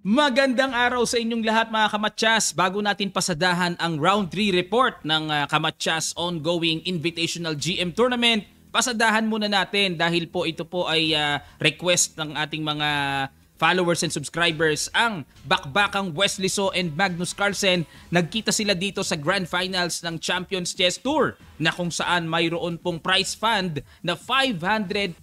Magandang araw sa inyong lahat mga kamatsas. Bago natin pasadahan ang round 3 report ng Kamatsas ongoing Invitational GM Tournament, pasadahan muna natin dahil po ito po ay request ng ating mga followers and subscribers, ang bakbakang Wesley So and Magnus Carlsen. Nagkita sila dito sa Grand Finals ng Champions Chess Tour na kung saan mayroon pong prize fund na $500,000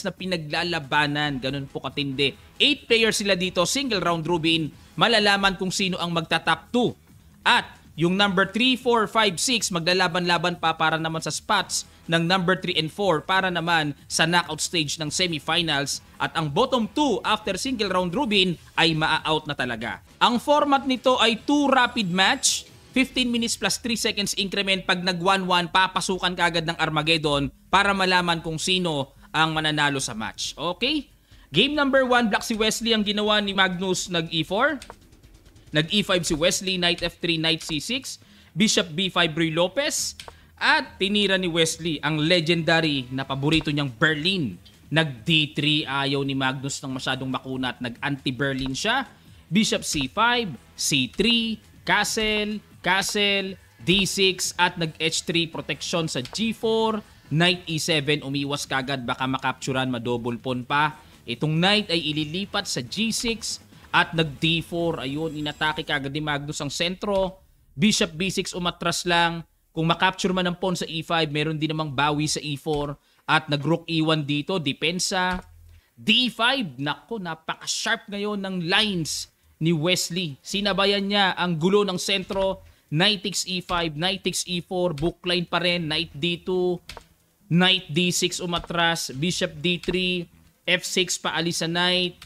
na pinaglalabanan. Ganun po katindi. 8 players sila dito, single round robin. Malalaman kung sino ang magta-top 2. At yung number 3, 4, 5, 6 maglalaban-laban pa para naman sa spots ng number 3 and 4 para naman sa knockout stage ng semifinals, at ang bottom 2 after single round robin ay maa-out na talaga. Ang format nito ay 2 rapid match, 15 minutes plus 3 seconds increment. Pag nag 1-1, papasukan kagad ng Armageddon para malaman kung sino ang mananalo sa match. Okay? Game number 1, black si Wesley. Ang ginawa ni Magnus, nag E4. Nag E5 si Wesley, knight F3, knight C6, bishop B5 Ruy Lopez. At tinira ni Wesley ang legendary na paborito niyang Berlin. Nag D3, ayaw ni Magnus ng masyadong makunat. Nag anti-Berlin siya. Bishop C5, C3, castle, castle, D6 at nag H3 protection sa G4. Knight E7, umiwas kagad, baka makapturan, madouble pawn pa. Itong knight ay ililipat sa G6 at nag D4. Ayun, inatake kagad ni Magnus ang sentro. Bishop B6, umatras lang. Kung makapture man ng pawn sa E5, meron din namang bawi sa E4. At nag-rook E1 dito, depensa. D5, nako, napaka-sharp ngayon ng lines ni Wesley. Sinabayan niya ang gulo ng sentro. Knight takes E5, knight takes E4, bookline pa rin, knight D2, knight D6 umatras, bishop D3, F6 paalis sa knight,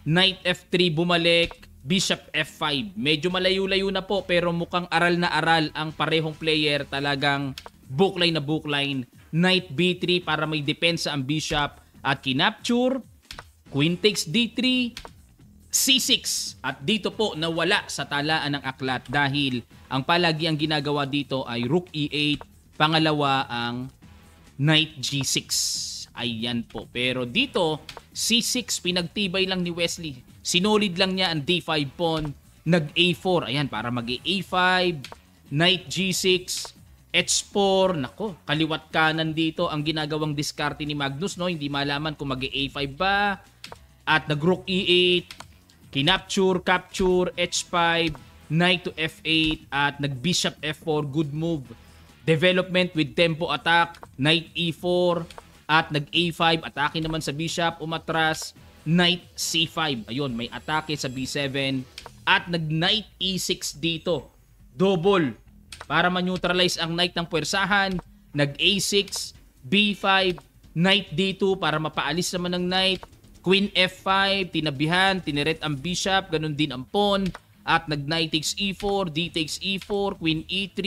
knight F3 bumalik, bishop F5. Medyo malayo-layo na po pero mukhang aral na aral ang parehong player. Talagang bookline na bookline. Knight B3 para may depensa ang bishop at kinapture. Queen takes D3, C6. At dito po nawala sa talaan ng aklat dahil ang palagi ang ginagawa dito ay rook E8. Pangalawa ang knight G6. Ayan po. Pero dito C6 pinagtibay lang ni Wesley. Sinolid lang niya ang D5 pawn, nag-A4, ayan, para mag-A5, knight G6, H4, nako, kaliwat kanan dito ang ginagawang diskarte ni Magnus, no? Hindi malaman kung mag-A5 ba, at nag-rook E8, kinapture, capture, H5, knight to F8, at nag-bishop F4, good move. Development with tempo attack, knight E4, at nag-A5, atake naman sa bishop, umatras, knight C5. Ayun, may atake sa B7 at nag-knight E6 dito. Double para ma-neutralize ang knight ng puwersahan. Nag-A6, B5, knight D2 para mapaalis naman ng knight. Queen F5, tinabihan, tiniret ang bishop, ganun din ang pawn. At nag-knight takes E4, D takes E4, Queen E3,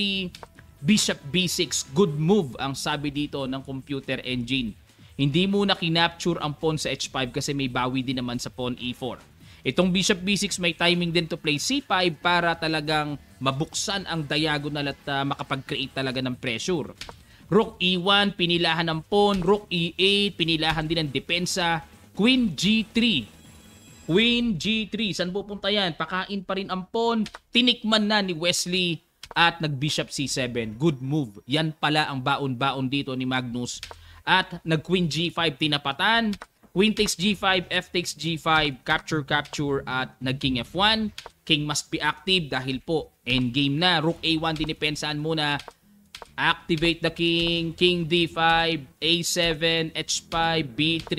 bishop B6. Good move ang sabi dito ng computer engine. Hindi muna kinapture ang pawn sa H5 kasi may bawi din naman sa pawn E4. Itong bishop B6 may timing din to play C5 para talagang mabuksan ang diagonal at makapag-create talaga ng pressure. Rook E1, pinilahan ng pawn. Rook E8, pinilahan din ng depensa. Queen G3. Queen G3. Saan pupunta yan? Pakain pa rin ang pawn. Tinikman na ni Wesley at nag-bishop C7. Good move. Yan pala ang baon-baon dito ni Magnus. At nag-queen G5 tinapatan, queen takes G5, F takes G5, capture, capture, at nag-king F1. King must be active dahil po endgame na. Rook A1 dinipensahan muna. Activate the king, king D5, A7, H5, B3,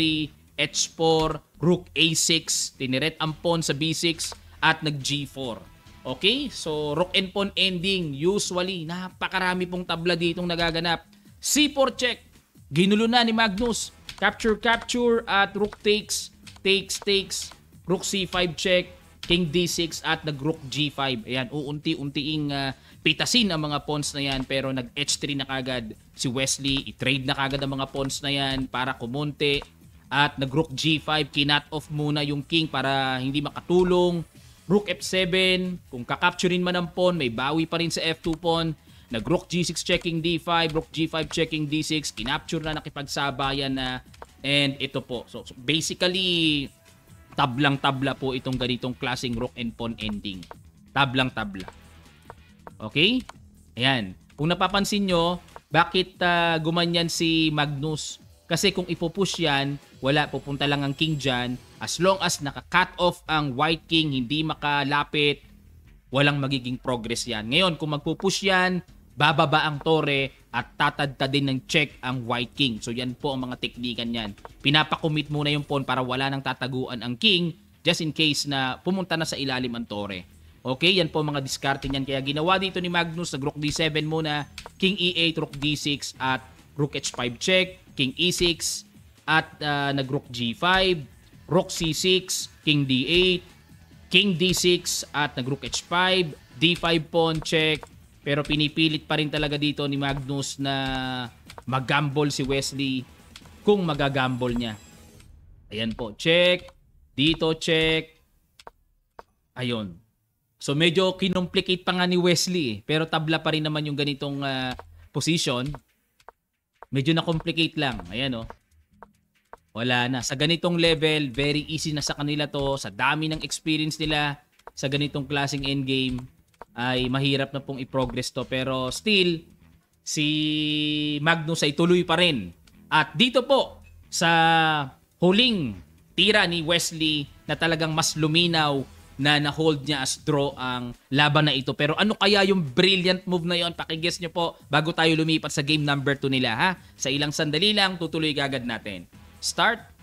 H4, rook A6, tiniret ang pawn sa B6 at nag-G4. Okay? So, rook and pawn ending. Usually, napakarami pong tabla ditong nagaganap. C4 check. Ginulo na ni Magnus. Capture, capture at rook takes, takes, takes. Rook C5 check, king D6 at nag-rook G5. Ayan, uunti-unting pitasin ang mga pawns na yan pero nag-H3 na kagad si Wesley. I-trade na kagad ang mga pawns na yan para kumonte. At nag-rook G5, kinat off muna yung king para hindi makatulong. Rook F7, kung kakapturin man ang pawn, may bawi pa rin sa F2 pawn. Nag-rook G6 checking D5, rook G5 checking D6, kinapture na, nakipagsabayan na, and ito po. So basically, tablang-tabla po itong ganitong klaseng rook and pawn ending. Tablang-tabla. Okay? Ayan. Kung napapansin nyo, bakit gumanyan si Magnus? Kasi kung ipupush yan, wala, pupunta lang ang king dyan. As long as naka-cut off ang white king, hindi makalapit, walang magiging progress yan. Ngayon, kung magpupush yan, bababa ang tore at tatadtadin ng check ang white king. So yan po ang mga teknikan yan. Pinapakomit muna yung pawn para wala nang tataguan ang king just in case na pumunta na sa ilalim ang tore. Okay, yan po mga diskarte niyan. Kaya ginawa dito ni Magnus, nag-rook d7 muna, king e8, rook d6 at rook h5 check, king e6 at nag-rook g5, rook c6, king d8, king d6 at nag-rook h5, d5 pawn check. Pero pinipilit pa rin talaga dito ni Magnus na mag-gamble si Wesley kung mag-gamble niya. Ayan po, check. Dito, check. Ayun. So medyo kinomplicate pa nga ni Wesley pero tabla pa rin naman yung ganitong position. Medyo na-complicate lang. Ayan o. Wala na. Sa ganitong level, very easy na sa kanila to. Sa dami ng experience nila sa ganitong klaseng endgame, ay mahirap na pong i-progress to. Pero still, si Magnus ay tuloy pa rin. At dito po, sa huling tira ni Wesley na talagang mas luminaw na na-hold niya as draw ang laban na ito. Pero ano kaya yung brilliant move na yon? Pakiguess nyo po bago tayo lumipat sa game number 2 nila, ha? Sa ilang sandali lang, tutuloy agad natin. Start.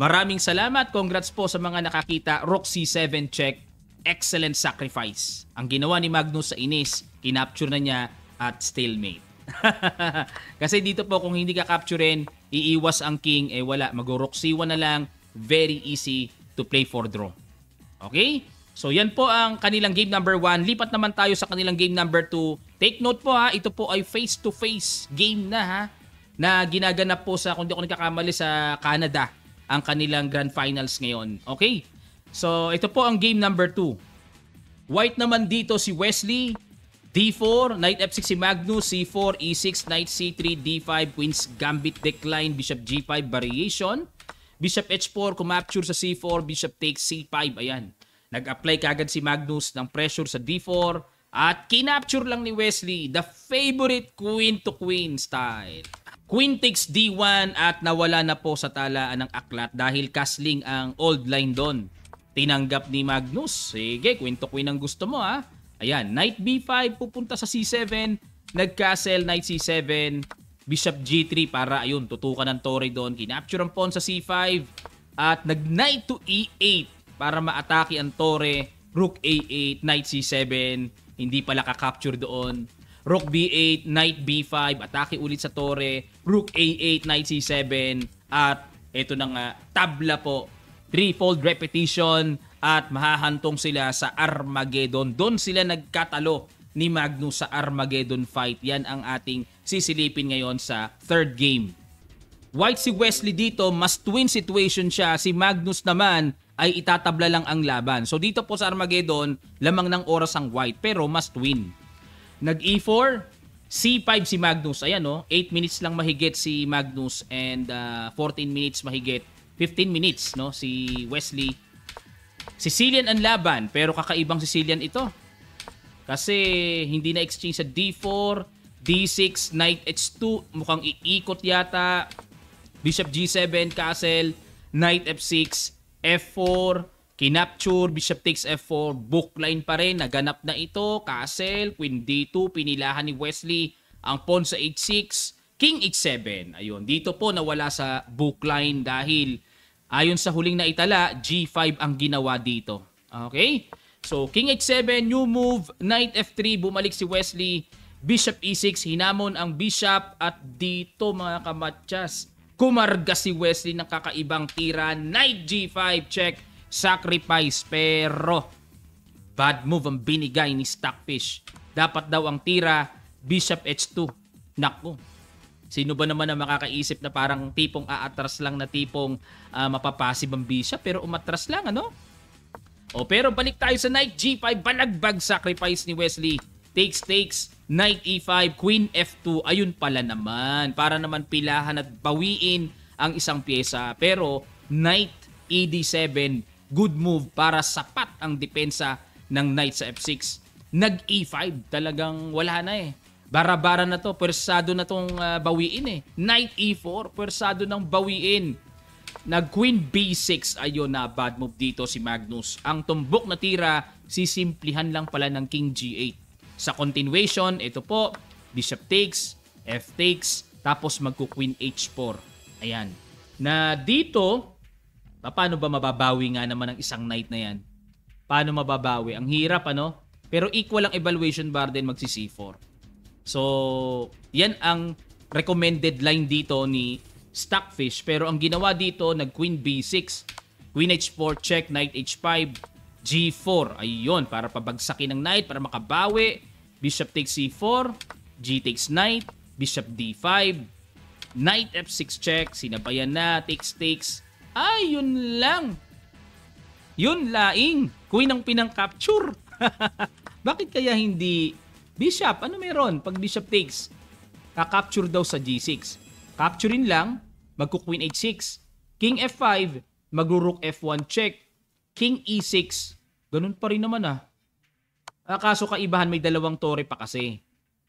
Maraming salamat. Congrats po sa mga nakakita. Rook C7 check. Excellent sacrifice. Ang ginawa ni Magnus sa inis, kinapture na niya at stalemate. Kasi dito po kung hindi ka capturein, iiwas ang king, eh wala. Mag-rook C1 na lang. Very easy to play for draw. Okay? So yan po ang kanilang game number 1. Lipat naman tayo sa kanilang game number 2. Take note po ha, ito po ay face-to-face game na ha, na ginaganap po sa, kung di ako nagkakamali, sa Canada ang kanilang grand finals ngayon. Okay? So ito po ang game number 2. White naman dito si Wesley. D4, Knight F6 si Magnus, C4, E6, Knight C3, D5, Queen's Gambit decline, Bishop G5 variation, Bishop H4, kumapture sa C4, Bishop takes C5, ayan. Nag-apply kagad si Magnus ng pressure sa D4 at kinapture lang ni Wesley, the favorite queen to queen style. Queen takes D1 at nawala na po sa talaan ng aklat dahil castling ang old line doon. Tinanggap ni Magnus, sige, queen to queen ang gusto mo ha. Ayan, Knight B5 pupunta sa C7, nag-castle, Knight C7, Bishop G3 para ayun, tutukan ng tore doon. Kinapture ang pawn sa C5 at nag-Knight to E8 para ma-atake ang tore. Rook A8, Knight C7, hindi pala ka-capture doon. Rook B8, Knight B5, atake ulit sa tore. Rook A8, Knight C7 at eto na nga, tabla po. Threefold repetition at mahahantong sila sa Armageddon. Doon sila nagkatalo ni Magnus sa Armageddon fight. Yan ang ating sisilipin ngayon sa third game. White si Wesley dito, must win situation siya. Si Magnus naman ay itatabla lang ang laban. So dito po sa Armageddon, lamang ng oras ang White pero must win. Nag-E4, C5 si Magnus. Ayan o, 8 minutes lang mahigit si Magnus and 14 minutes mahigit. 15 minutes no si Wesley. Sicilian ang laban, pero kakaibang Sicilian ito. Kasi hindi na exchange sa D4, D6, Knight H2, mukhang iikot yata. Bishop G7, castle, Knight F6, F4, kinapture, Bishop takes F4, bookline pa rin, naganap na ito, castle, Queen D2, pinilahan ni Wesley, ang pawn sa H6, King H7. Ayun, dito po nawala sa bookline dahil ayon sa huling na itala, G5 ang ginawa dito. Okay? So, King H7, new move, Knight F3, bumalik si Wesley, Bishop E6, hinamon ang Bishop at dito mga kamatsas, kumarga si Wesley ng kakaibang tira, Knight G5, check, sacrifice, pero bad move ang binigay ni Stockfish. Dapat daw ang tira, Bishop H2. Naku. Sino ba naman ang makakaisip na parang tipong aatras lang na tipong mapapasib ang Bishop pero umatras lang, ano? O pero balik tayo sa Knight G5, balagbag sacrifice ni Wesley. takes, knight e5, queen f2. Ayun pala naman, para naman pilahan at bawiin ang isang pyesa. Pero knight ed7, good move para sapat ang depensa ng knight sa f6. Nag e5, talagang wala na eh. Bara-bara na to, pwersado na tong bawiin eh. Knight e4, pwersado ng bawiin. Nag queen b6, ayun na, bad move dito si Magnus. Ang tumbok na tira, sisimplihan lang pala ng king g8. Sa continuation, ito po, bishop takes, f takes, tapos magku-queen h4. Ayan. Na dito, paano ba mababawi nga naman ang isang knight na yan? Paano mababawi? Ang hirap, ano? Pero equal ang evaluation bar din magsi c4. So, yan ang recommended line dito ni Stockfish. Pero ang ginawa dito, nag queen b6, queen h4, check, knight h5, g4. Ayun, para pabagsakin ng knight, para makabawi. Bishop takes c4, g takes knight, bishop d5, knight f6 check, sinabayan na, takes. Ayun lang. Yun laing. Queen ang pinang-capture. Bakit kaya hindi bishop? Ano meron pag bishop takes? Ka-capture daw sa g6. Capturein lang, magku-queen h6. King f5, magro-rook f1 check. King e6, ganun pa rin naman ah. Kaso kaibahan, may dalawang tore pa kasi.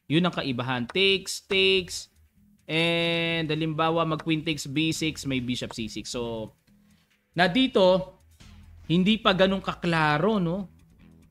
Yun ang kaibahan. Takes. And halimbawa mag-queen takes b6, may bishop c6. So, na dito, hindi pa ganun kaklaro, no?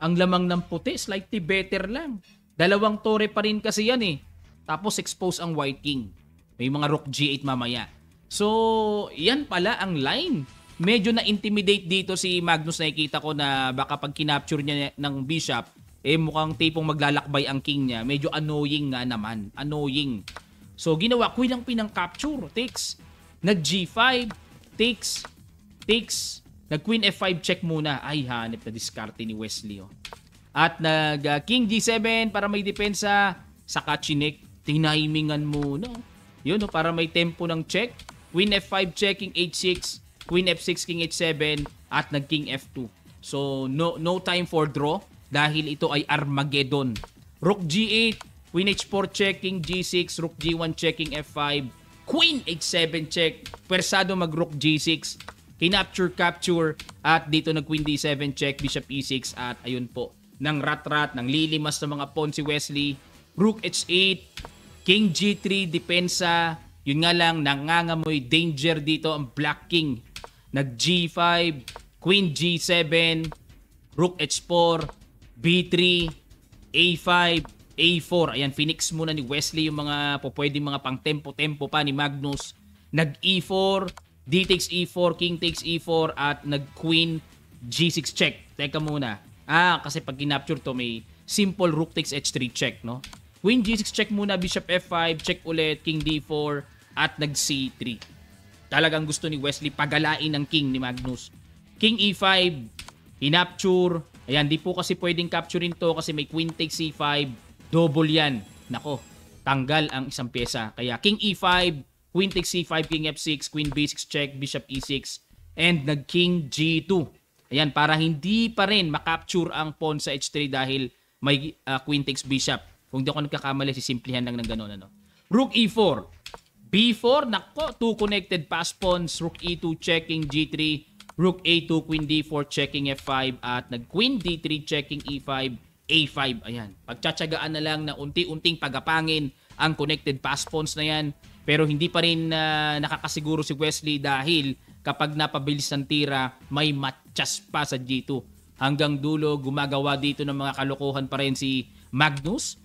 Ang lamang ng puti, slightly better lang. Dalawang tore pa rin kasi yan eh. Tapos expose ang white king. May mga rook g8 mamaya. So, yan pala ang line. Medyo na-intimidate dito si Magnus, nakikita ko na baka pag kinapture niya ng bishop, mukhang tipong maglalakbay ang king niya. Medyo annoying nga naman. Annoying. So, ginawa ko lang pinang-capture. Takes. Nag-g5. Takes. Nag-queen f5 check muna. Ay, hanip na diskarte ni Wesley. Oh. At nag-king g7 para may depensa. Saka chinek. Tinahimingan muna. Yun, para may tempo ng check. Queen f5 check, king h6. Queen f6, king h7. At nag-king f2. So, no time for draw. Dahil ito ay Armageddon. Rook g8. Queen h4 check, king g6. Rook g1 check, king f5. Queen h7 check. Pwersado mag-rook g6. Capture, at dito nag-queen d7 check, bishop e6, at ayun po, ng rat-rat, ng lilimas ng mga pawn si Wesley. Rook h8, king g3, depensa, yun nga lang, nangangamoy danger dito ang black king. Nag-g5, queen g7, rook h4, b3, a5, a4. Ayan, phoenix muna ni Wesley yung mga pwedeng mga pang tempo-tempo pa ni Magnus. Nag-e4, d takes e4, king takes e4, at nag-queen g6 check. Teka muna. Kasi pag kinapture to, may simple rook takes h3 check, no? Queen g6 check muna, bishop f5, check ulit, king d4, at nag-c3. Talagang gusto ni Wesley pagalain ng king ni Magnus. King e5, kinapture. Ayan, di po kasi pwedeng capturein to kasi may queen takes c5. Double yan. Nako, tanggal ang isang pyesa. Kaya king e5, queen takes c5, king f6, queen b6 check, bishop e6, and nag-king g2. Ayan, para hindi pa rin makapture ang pawn sa h3 dahil may queen takes bishop. Kung di ako nagkakamali, sisimplihan lang ng gano'n. Ano? Rook e4. b4, nako, two connected pass pawns. Rook e2 checking g3. Rook a2, queen d4 checking f5. At nag-queen d3 checking e5, a5. Ayan, pagtsatsagaan na lang na unti-unting pagapangin ang connected pass pawns na yan. Pero hindi pa rin nakakasiguro si Wesley dahil kapag napabilis ng tira, may matchas pa sa G2. Hanggang dulo, gumagawa dito ng mga kalokohan pa rin si Magnus.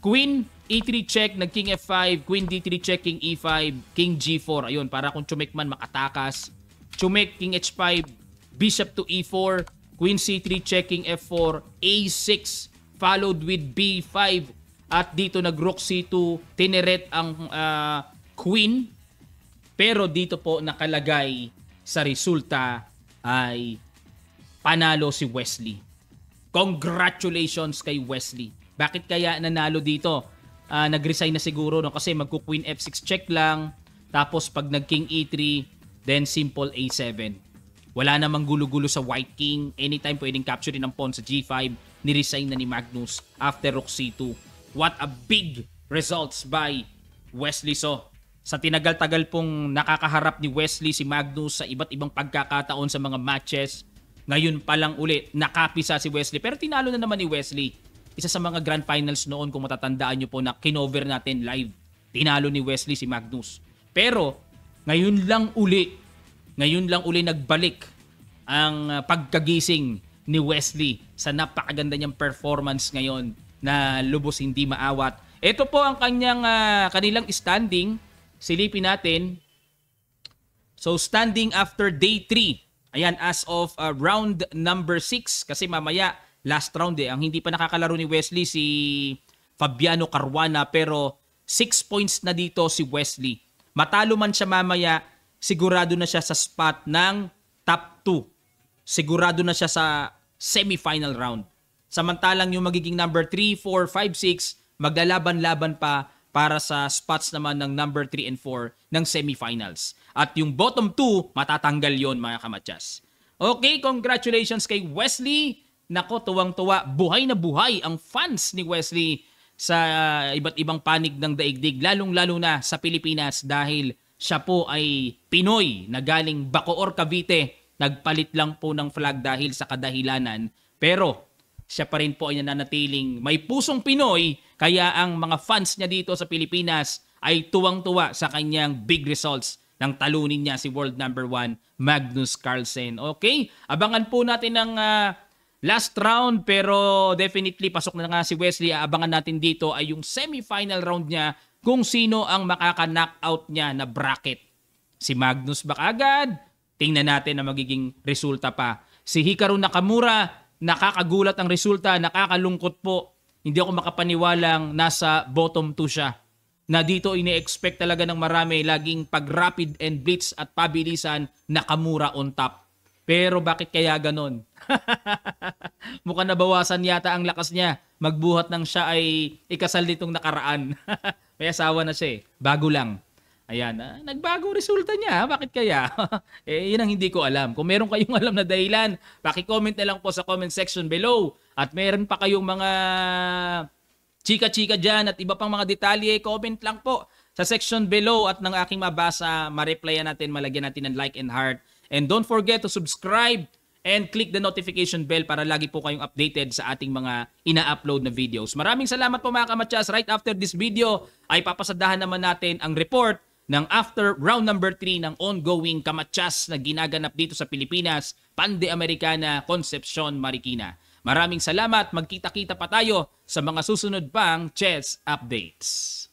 Queen E3 check, nag-king F5, Queen D3 check, King E5, King G4. Ayun, para kung Chumek man makatakas. Chumek, King H5, Bishop to E4, Queen C3 check, King F4, A6, followed with B5. At dito nag-Rook C2, tineret ang Queen. Pero dito po nakalagay sa resulta ay panalo si Wesley. Congratulations kay Wesley. Bakit kaya nanalo dito? Nag-resign na siguro no? Kasi magku-Queen F6 check lang. Tapos pag nag-King E3, then simple A7. Wala namang gulo-gulo sa White King. Anytime pwedeng capturein ang pawn sa G5. niresign na ni Magnus after Roxy 2. What a big results by Wesley So. Sa tinagal-tagal pong nakakaharap ni Wesley si Magnus sa iba't ibang pagkakataon sa mga matches, ngayon pa lang ulit nakapisa si Wesley. Pero tinalo na naman ni Wesley. Isa sa mga grand finals noon, kung matatandaan nyo po na kinover natin live. Tinalo ni Wesley si Magnus. Pero ngayon lang uli nagbalik ang pagkagising ni Wesley sa napakaganda niyang performance ngayon na lubos hindi maawat. Ito po ang kanilang standing. Silipin natin. So standing after day 3. Ayan, as of round number 6. Kasi mamaya, last round ang hindi pa nakakalaro ni Wesley si Fabiano Caruana. Pero 6 points na dito si Wesley. Matalo man siya mamaya, sigurado na siya sa spot ng top 2. Sigurado na siya sa semifinal round. Samantalang yung magiging number 3, 4, 5, 6, maglalaban-laban pa para sa spots naman ng number 3 and 4 ng semifinals. At yung bottom 2, matatanggal yon mga kamatyas. Okay, congratulations kay Wesley. Nako, tuwang-tuwa. Buhay na buhay ang fans ni Wesley sa iba't ibang panig ng daigdig. Lalong-lalo na sa Pilipinas dahil siya po ay Pinoy na galing Bacoor, Cavite. Nagpalit lang po ng flag dahil sa kadahilanan. Pero siya pa rin po ay nananatiling may pusong Pinoy, kaya ang mga fans niya dito sa Pilipinas ay tuwang-tuwa sa kanyang big results nang talunin niya si world number 1 Magnus Carlsen. Okay, abangan po natin ang last round, pero definitely pasok na nga si Wesley. Abangan natin dito ay yung semifinal round niya kung sino ang makaka-knockout niya na bracket. Si Magnus ba agad? Tingnan natin ang magiging resulta pa. Si Hikaru Nakamura, nakakagulat ang resulta, nakakalungkot po. Hindi ako makapaniwalang nasa bottom 2 siya. Na dito ini-expect talaga ng marami, laging pag rapid and blitz at pabilisan, Nakamura on top. Pero bakit kaya ganon? Mukhang nabawasan yata ang lakas niya. Magbuhat nang siya ay ikasal nitong nakaraan. May asawa na siya eh. Bago lang. Ayan, nagbago resulta niya. Bakit kaya? Yun ang hindi ko alam. Kung meron kayong alam na dahilan, paki-comment na lang po sa comment section below. At meron pa kayong mga chika-chika dyan at iba pang mga detalye, comment lang po sa section below at ng aking mabasa, ma-replyan natin, malagyan natin ng like and heart. And don't forget to subscribe and click the notification bell para lagi po kayong updated sa ating mga ina-upload na videos. Maraming salamat po mga kamatyas. Right after this video ay papasadahan naman natin ang report ng after round number 3 ng ongoing kamatyas na ginaganap dito sa Pilipinas, Pande Americana, Concepcion, Marikina. Maraming salamat. Magkita-kita pa tayo sa mga susunod pang chess updates.